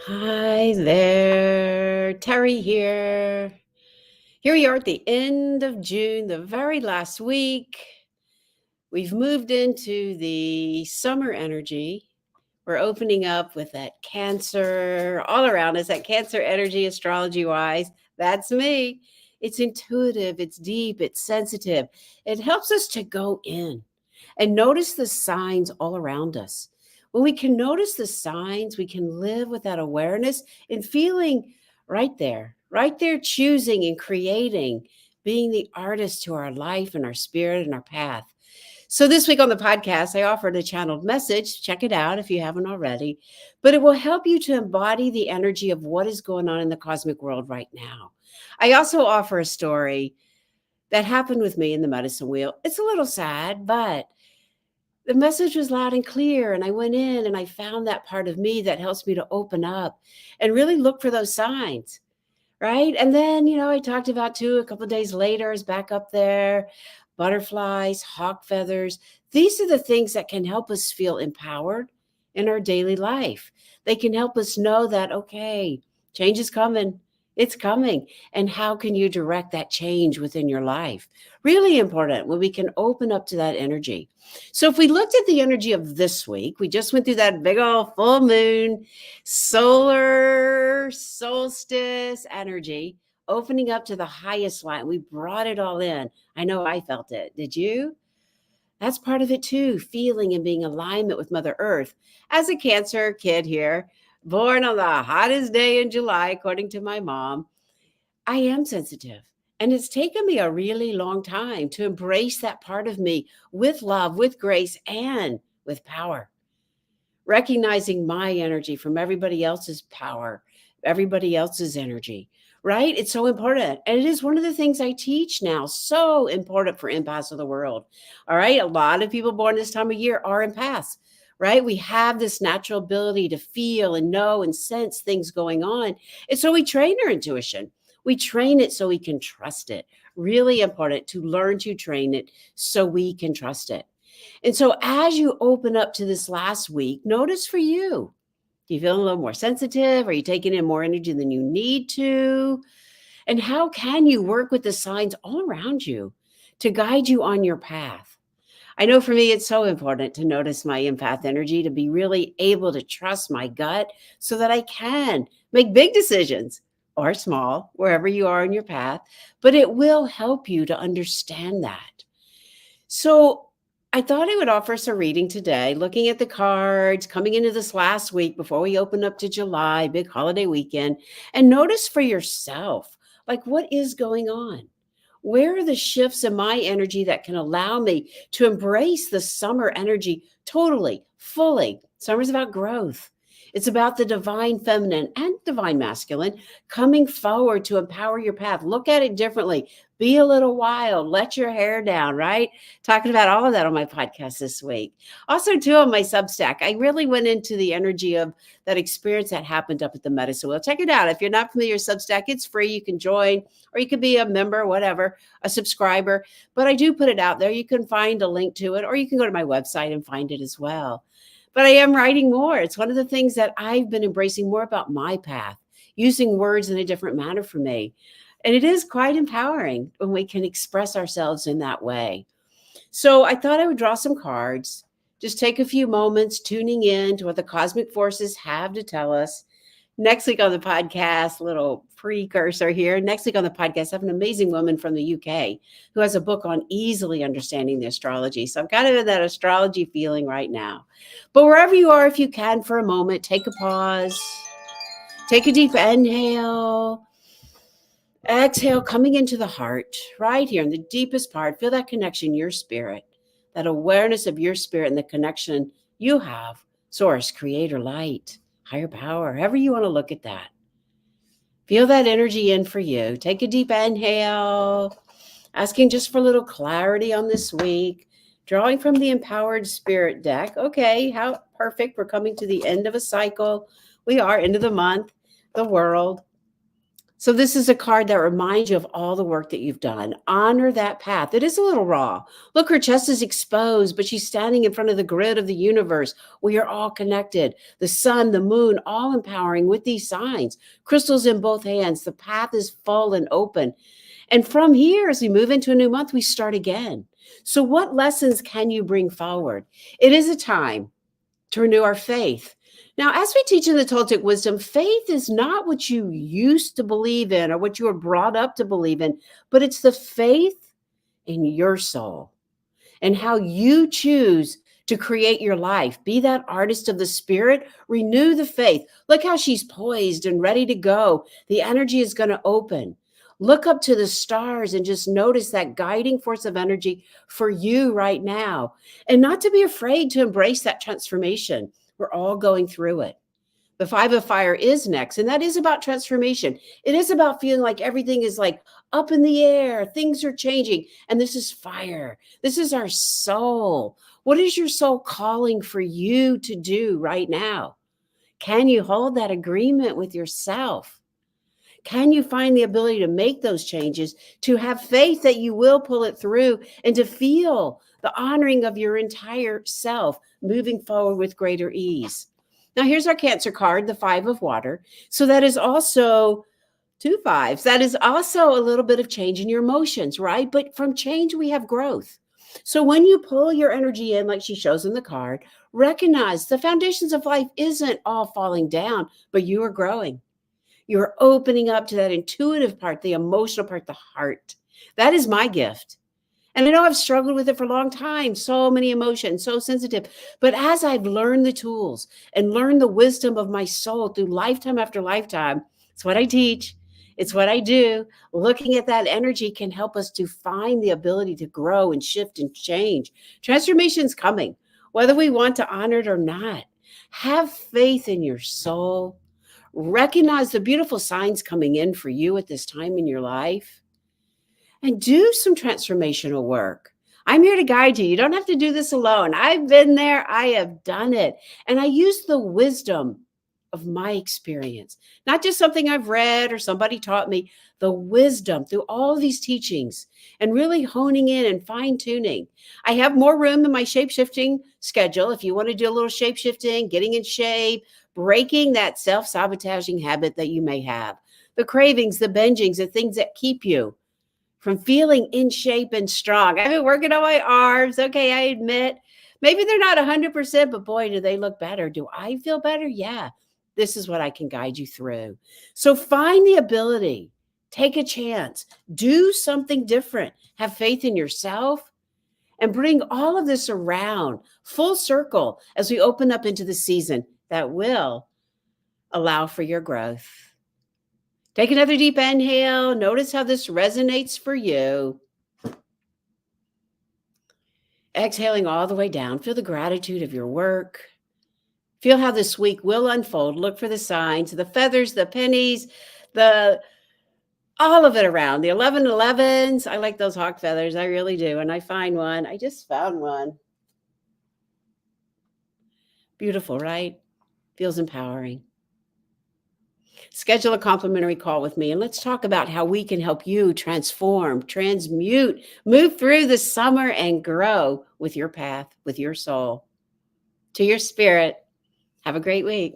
Hi there, Terry here. Here we are at the end of June, the very last week. We've moved into the summer energy. We're opening up with that Cancer all around us, that Cancer energy, astrology wise. That's me. It's intuitive, it's deep, it's sensitive. It helps us to go in and notice the signs all around us. When we can notice the signs, we can live with that awareness and feeling right there, choosing and creating, being the artist to our life and our spirit and our path. So, this week on the podcast, I offered a channeled message. Check it out if you haven't already. But it will help you to embody the energy of what is going on in the cosmic world right now. I also offer a story that happened with me in the medicine wheel. It's a little sad, but the message was loud and clear. And I went in and I found that part of me that helps me to open up and really look for those signs. Right. And then, I talked about too, a couple of days later, is back up there, butterflies, hawk feathers. These are the things that can help us feel empowered in our daily life. They can help us know that, okay, change is coming. It's coming. And how can you direct that change within your life? Really important when we can open up to that energy. So if we looked at the energy of this week, we just went through that big old full moon, solar solstice energy, opening up to the highest light. We brought it all in. I know I felt it. Did you? That's part of it too, feeling and being in alignment with Mother Earth. As a Cancer kid here, born on the hottest day in July, according to my mom, I am sensitive. And it's taken me a really long time to embrace that part of me with love, with grace, and with power. Recognizing my energy from everybody else's power, everybody else's energy, right? It's so important. And it is one of the things I teach now. So important for empaths of the world. All right. A lot of people born this time of year are empaths, right? We have this natural ability to feel and know and sense things going on. And so we train our intuition. We train it so we can trust it. Really important to learn to train it so we can trust it. And so as you open up to this last week, notice for you, do you feel a little more sensitive? Are you taking in more energy than you need to? And how can you work with the signs all around you to guide you on your path? I know for me, it's so important to notice my empath energy, to be really able to trust my gut so that I can make big decisions or small, wherever you are in your path, but it will help you to understand that. So I thought I would offer us a reading today, looking at the cards coming into this last week before we open up to July, big holiday weekend, and notice for yourself, like what is going on? Where are the shifts in my energy that can allow me to embrace the summer energy totally, fully? Summer's about growth. It's about the divine feminine and divine masculine coming forward to empower your path. Look at it differently. Be a little wild. Let your hair down, right? Talking about all of that on my podcast this week. Also, too, on my Substack, I really went into the energy of that experience that happened up at the medicine wheel. Check it out. If you're not familiar with Substack, it's free. You can join, or you could be a member, whatever, a subscriber. But I do put it out there. You can find a link to it, or you can go to my website and find it as well. But I am writing more. It's one of the things that I've been embracing more about my path, using words in a different manner for me. And it is quite empowering when we can express ourselves in that way. So I thought I would draw some cards, just take a few moments tuning in to what the cosmic forces have to tell us. Next week on the podcast, little precursor here. Next week on the podcast, I have an amazing woman from the UK who has a book on easily understanding the astrology. So I'm kind of in that astrology feeling right now. But wherever you are, if you can, for a moment, take a pause, take a deep inhale. Exhale, coming into the heart, right here in the deepest part. Feel that connection, your spirit, that awareness of your spirit and the connection you have, source, creator, light, higher power, however you want to look at that. Feel that energy in for you. Take a deep inhale, asking just for a little clarity on this week, drawing from the Empowered Spirit deck. Okay, how perfect. We're coming to the end of a cycle. We are, end of the month, the world. So this is a card that reminds you of all the work that you've done. Honor that path. It is a little raw. Look, her chest is exposed, but she's standing in front of the grid of the universe. We are all connected. The sun, the moon, all empowering with these signs. Crystals in both hands. The path is full and open. And from here, as we move into a new month, we start again. So what lessons can you bring forward? It is a time to renew our faith. Now, as we teach in the Toltec wisdom, faith is not what you used to believe in or what you were brought up to believe in, but it's the faith in your soul and how you choose to create your life. Be that artist of the spirit, renew the faith. Look how she's poised and ready to go. The energy is going to open. Look up to the stars and just notice that guiding force of energy for you right now. And not to be afraid to embrace that transformation. We're all going through it. The five of fire is next, and that is about transformation. It is about feeling like everything is like up in the air, things are changing, and this is fire. This is our soul. What is your soul calling for you to do right now? Can you hold that agreement with yourself? Can you find the ability to make those changes, to have faith that you will pull it through, and to feel the honoring of your entire self moving forward with greater ease? Now, here's our Cancer card, the five of water. So that is also two fives. That is also a little bit of change in your emotions, right? But from change, we have growth. So when you pull your energy in, like she shows in the card, recognize the foundations of life isn't all falling down, but you are growing. You're opening up to that intuitive part, the emotional part, the heart. That is my gift. And I know I've struggled with it for a long time. So many emotions, so sensitive. But as I've learned the tools and learned the wisdom of my soul through lifetime after lifetime, it's what I teach. It's what I do. Looking at that energy can help us to find the ability to grow and shift and change. Transformation's coming, whether we want to honor it or not. Have faith in your soul. Recognize the beautiful signs coming in for you at this time in your life and do some transformational work. I'm here to guide you. You don't have to do this alone. I've been there. I have done it. And I use the wisdom of my experience, not just something I've read or somebody taught me, the wisdom through all these teachings and really honing in and fine tuning. I have more room in my shape shifting schedule. If you want to do a little shape shifting, getting in shape, breaking that self-sabotaging habit that you may have, the cravings, the bingings, the things that keep you from feeling in shape and strong. I've been working on my arms. Okay, I admit, maybe they're not 100%, but boy, do they look better. Do I feel better? Yeah. This is what I can guide you through. So find the ability, take a chance, do something different, have faith in yourself, and bring all of this around full circle as we open up into the season that will allow for your growth. Take another deep inhale. Notice how this resonates for you. Exhaling all the way down. Feel the gratitude of your work. Feel how this week will unfold. Look for the signs, the feathers, the pennies, all of it around. The 1111s. I like those hawk feathers. I really do. And I find one. I just found one. Beautiful, right? Feels empowering. Schedule a complimentary call with me and let's talk about how we can help you transform, transmute, move through the summer and grow with your path, with your soul, to your spirit. Have a great week.